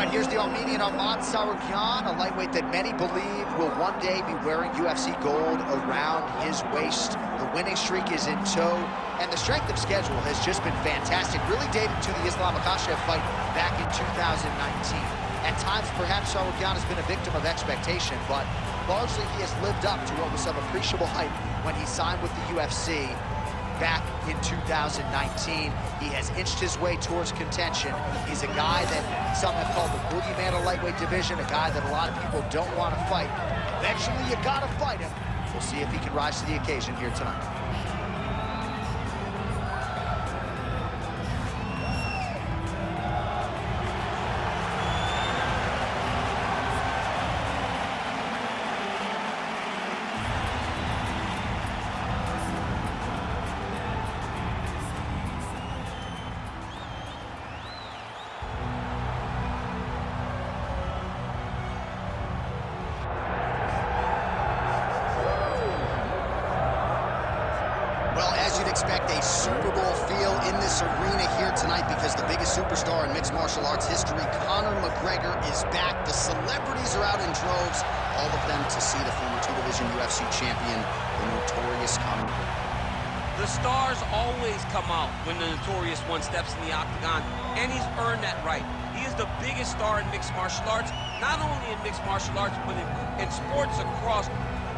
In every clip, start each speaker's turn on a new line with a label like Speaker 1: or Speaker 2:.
Speaker 1: right, here's the Armenian Tsarukyan, a lightweight that many believe will one day be wearing UFC gold around his waist. The winning streak is in tow, and the strength of schedule has just been fantastic, really dated to the Islam Makhachev fight back in 2019. At times, perhaps Tsarukyan has been a victim of expectation, but largely he has lived up to what was some appreciable hype when he signed with the UFC back in 2019. He has inched his way towards contention. He's a guy that some have called the boogeyman of lightweight division, a guy that a lot of people don't want to fight. Eventually, you gotta fight him. We'll see if he can rise to the occasion here tonight. Expect a Super Bowl feel in this arena here tonight because the biggest superstar in mixed martial arts history, Conor McGregor, is back. The celebrities are out in droves, all of them to see the former two-division UFC champion, the notorious Conor McGregor.
Speaker 2: The stars always come out when the notorious one steps in the octagon, and he's earned that right. He is the biggest star in mixed martial arts, not only in mixed martial arts, but in sports across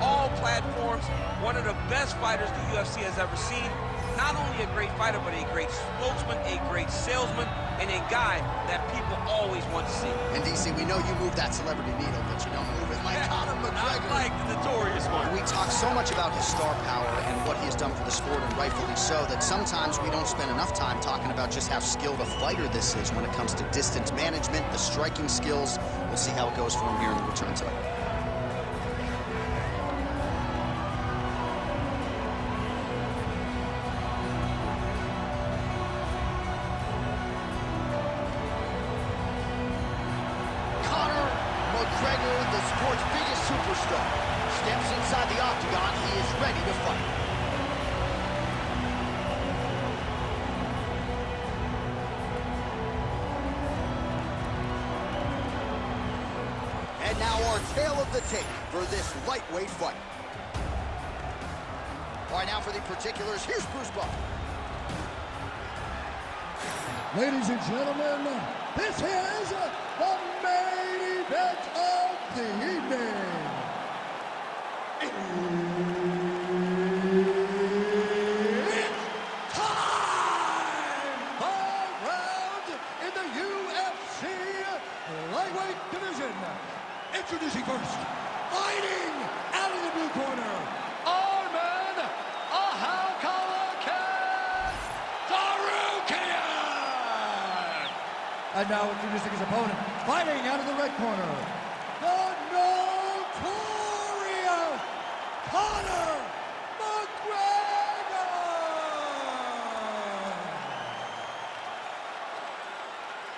Speaker 2: all platforms. One of the best fighters the UFC has ever seen. Not only a great fighter, but a great spokesman, a great salesman, and a guy that people always want to see.
Speaker 1: And DC, we know you move that celebrity needle, but you don't move it like Conor McGregor.
Speaker 2: Not like the notorious one.
Speaker 1: We talk so much about his star power and what he has done for the sport, and rightfully so, that sometimes we don't spend enough time talking about just how skilled a fighter this is when it comes to distance management, the striking skills. We'll see how it goes for him here in the return tonight. McGregor, the sport's biggest superstar, steps inside the octagon. He is ready to fight. And now our tale of the tape for this lightweight fight. All right, now for the particulars, here's Bruce Buffer.
Speaker 3: Ladies and gentlemen, this is the main event of the evening. It's time! 5 rounds in the UFC lightweight division. Introducing first, fighting out of the blue corner, Arman Tsarukyan. And now introducing his opponent, fighting out of the red corner, the notorious Conor McGregor.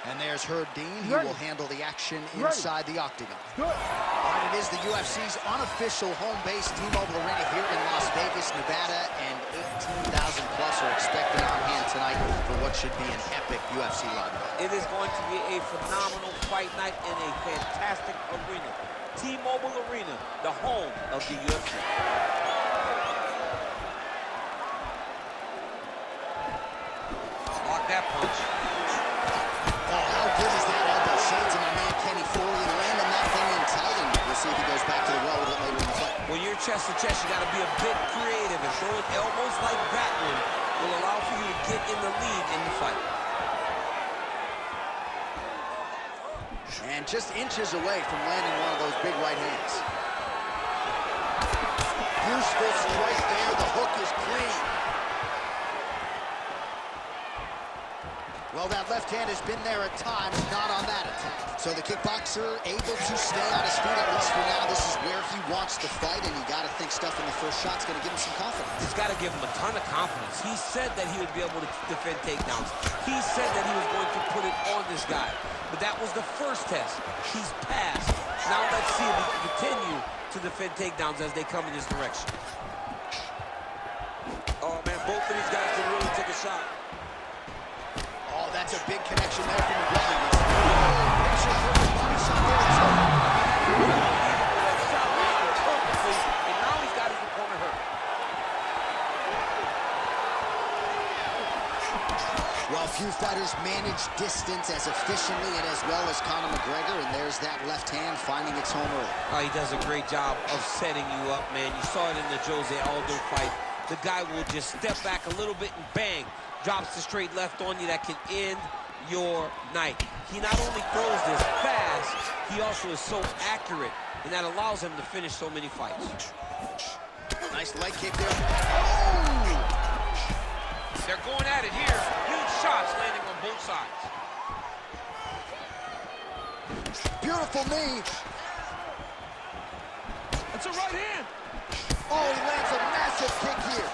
Speaker 1: And there's Herb Dean. He will handle the action inside the octagon. All right, it is the UFC's unofficial home base, T-Mobile Arena here in Las Vegas, Nevada, and 18,000 plus are expected on hand tonight for what should be an epic UFC live.
Speaker 2: It is going to be a phenomenal fight night in a fantastic arena. T-Mobile Arena, the home of the UFC. Block that punch.
Speaker 1: Oh, how good is that elbow? Shades of my man Kenny Florian landing that thing in tight, and we'll see if he goes back to the well with it later in the fight.
Speaker 2: When you're chest to chest, you got to be a bit creative, and throwing elbows like that one will allow for you to get in the lead in the fight.
Speaker 1: And just inches away from landing one of those big right hands. Useful strike there. The hook is clean. Well, that left hand has been there at times, not on that attack. So the kickboxer able to stay on his feet, at least for now. This is where he wants to fight, and you got to think stuff in the first shot's going to give him some confidence.
Speaker 2: It's got to give him a ton of confidence. He said that he would be able to defend takedowns. He said that he was going to put it on this guy. But that was the first test. He's passed. Now let's see if he can continue to defend takedowns as they come in this direction. Oh, man, both of these guys can really take a shot.
Speaker 1: Oh, that's a big connection there from McGregor. also a perfect body shot there, too.
Speaker 2: That shot landed perfectly, and now he's got his opponent hurt.
Speaker 1: Well, few fighters manage distance as efficiently and as well as Conor McGregor, and there's that left hand finding its home early.
Speaker 2: Oh, he does a great job of setting you up, man. You saw it in the Jose Aldo fight. The guy will just step back a little bit and bang, drops the straight left on you that can end your night. He not only throws this fast, he also is so accurate, and that allows him to finish so many fights.
Speaker 1: Nice leg kick there. Oh!
Speaker 2: They're going at it here. Huge shots landing on both sides.
Speaker 1: Beautiful knee.
Speaker 2: That's a right hand.
Speaker 1: Oh, he lands a massive kick here.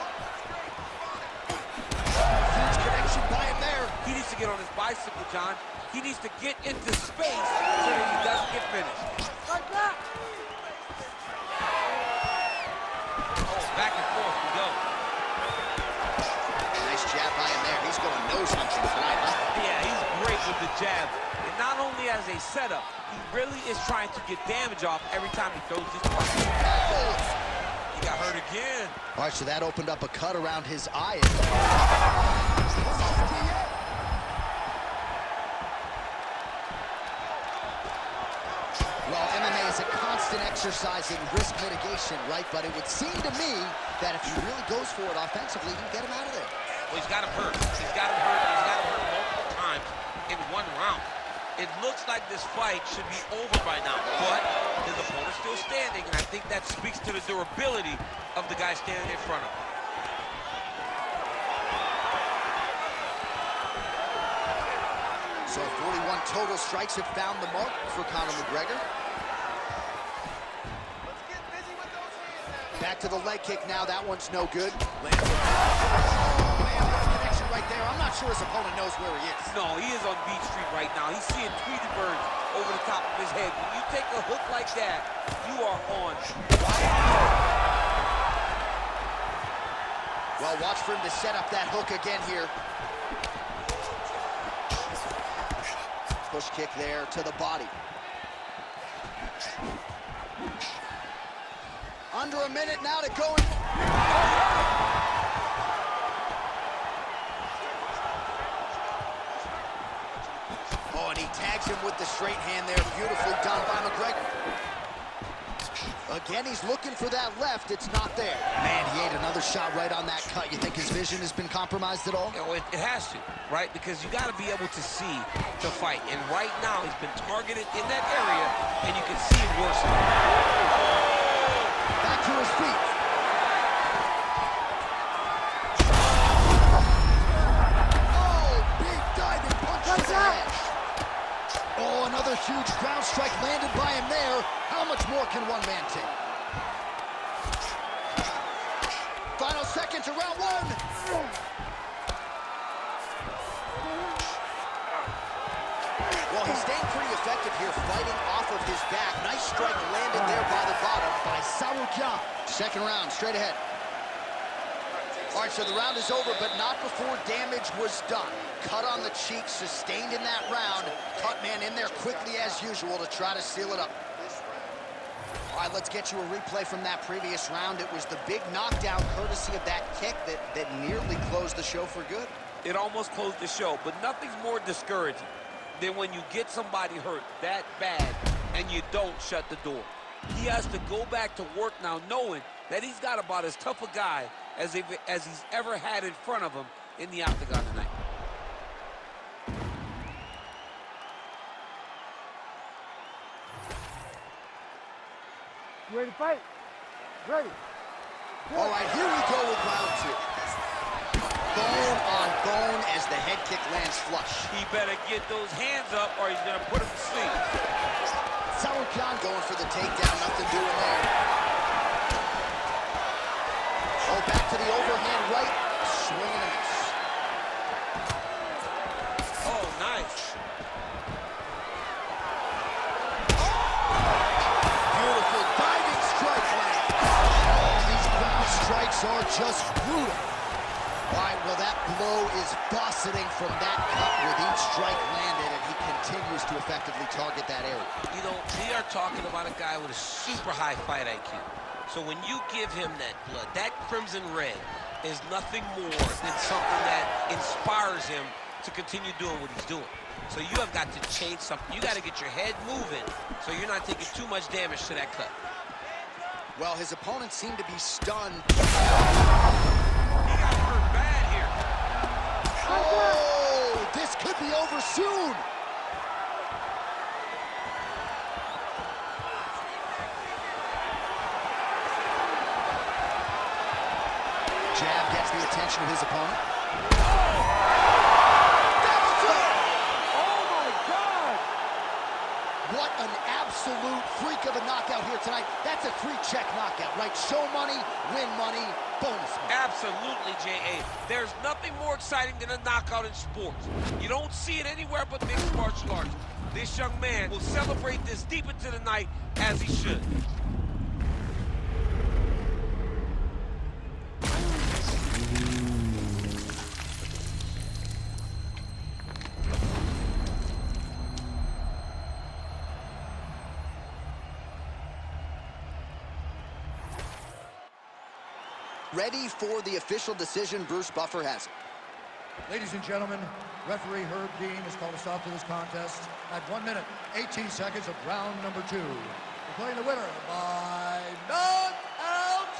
Speaker 1: Huge connection by him there.
Speaker 2: He needs to get on his bicycle, John. He needs to get into space so that he doesn't get finished. Like that. Oh, back and forth we go.
Speaker 1: Nice jab by him there. He's going nose hunching tonight, huh?
Speaker 2: Yeah, he's great with the jab. And not only as a setup, he really is trying to get damage off every time he throws his punch. He got hurt again.
Speaker 1: All right, so that opened up a cut around his eye. Well, MMA is a constant exercise in risk mitigation, right? But it would seem to me that if he really goes for it offensively, he can get him out of there.
Speaker 2: Well, he's got him hurt. He's got him hurt. He's got him hurt multiple times in one round. It looks like this fight should be over by now, but his opponent's still standing, and I think that speaks to the durability of the guy standing in front of him.
Speaker 1: So 41 total strikes have found the mark for Conor McGregor. Back to the leg kick now. That one's no good. Lands it. Oh, man, what a connection right there. I'm not sure his opponent knows where he is.
Speaker 2: No, he is on Beach Street right now. He's seeing Tweety birds over the top of his head. When you take a hook like that, you are on.
Speaker 1: Well, watch for him to set up that hook again here. Push kick there to the body. Under a minute now to go. Oh, and he tags him with the straight hand there. Beautifully done by McGregor. Again, he's looking for that left. It's not there. Man, he ate another shot right on that cut. You think his vision has been compromised at all?
Speaker 2: You know, it has to, right? Because you got to be able to see to fight. And right now, he's been targeted in that area, and you can see it worsening.
Speaker 1: Back to his feet. Oh, big diving punch to the head. Oh, another huge ground strike landed by him there. How much more can one man take? Final seconds of round one. Well, he's staying pretty effective here, fighting off of his back. Nice strike landed there by the bottom by Tsarukyan. Second round, straight ahead. All right, so the round is over, but not before damage was done. Cut on the cheek, sustained in that round. Cut man in there quickly as usual to try to seal it up. All right, let's get you a replay from that previous round. It was the big knockdown courtesy of that kick that nearly closed the show for good.
Speaker 2: It almost closed the show, but nothing's more discouraging than when you get somebody hurt that bad and you don't shut the door. He has to go back to work now knowing that he's got about as tough a guy as he's ever had in front of him in the octagon tonight.
Speaker 4: You ready to fight? Ready.
Speaker 1: All right, here we go with round two. Bone on bone as the head kick lands flush.
Speaker 2: He better get those hands up or he's going to put him to sleep.
Speaker 1: Tsarukyan going for the takedown, nothing doing there. Oh, back to the overhand right, swing and a miss.
Speaker 2: Oh, nice.
Speaker 1: Beautiful diving strike land. Oh, these ground strikes are just brutal. All right, well, that blow is buffeting from that cut with each strike landed, and he continues to effectively target that area.
Speaker 2: You know, we are talking about a guy with a super high fight IQ. So when you give him that blood, that crimson red is nothing more than something that inspires him to continue doing what he's doing. So you have got to change something. You got to get your head moving so you're not taking too much damage to that cut.
Speaker 1: Well, his opponents seem to be stunned.
Speaker 2: He got hurt bad here.
Speaker 1: Oh, this could be over soon. Jab gets the attention of his opponent. What an absolute freak of a knockout here tonight. That's a three-check knockout, right? Show money, win money, bonus money.
Speaker 2: Absolutely, J.A. There's nothing more exciting than a knockout in sports. You don't see it anywhere but mixed martial arts. This young man will celebrate this deep into the night as he should.
Speaker 1: Ready for the official decision. Bruce Buffer has it.
Speaker 3: Ladies and gentlemen, referee Herb Dean has called a stop to this contest at 1 minute, 18 seconds of round number 2. Declaring the winner by knockout,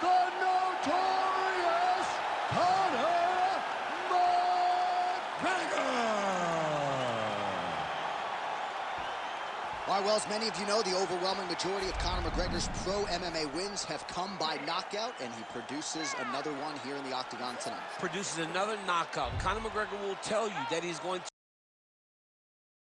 Speaker 3: the notorious Conor Mcgregor.
Speaker 1: All right, well, as many of you know, the overwhelming majority of Conor McGregor's pro MMA wins have come by knockout, and he produces another one here in the octagon tonight.
Speaker 2: Produces another knockout. Conor McGregor will tell you that he's going to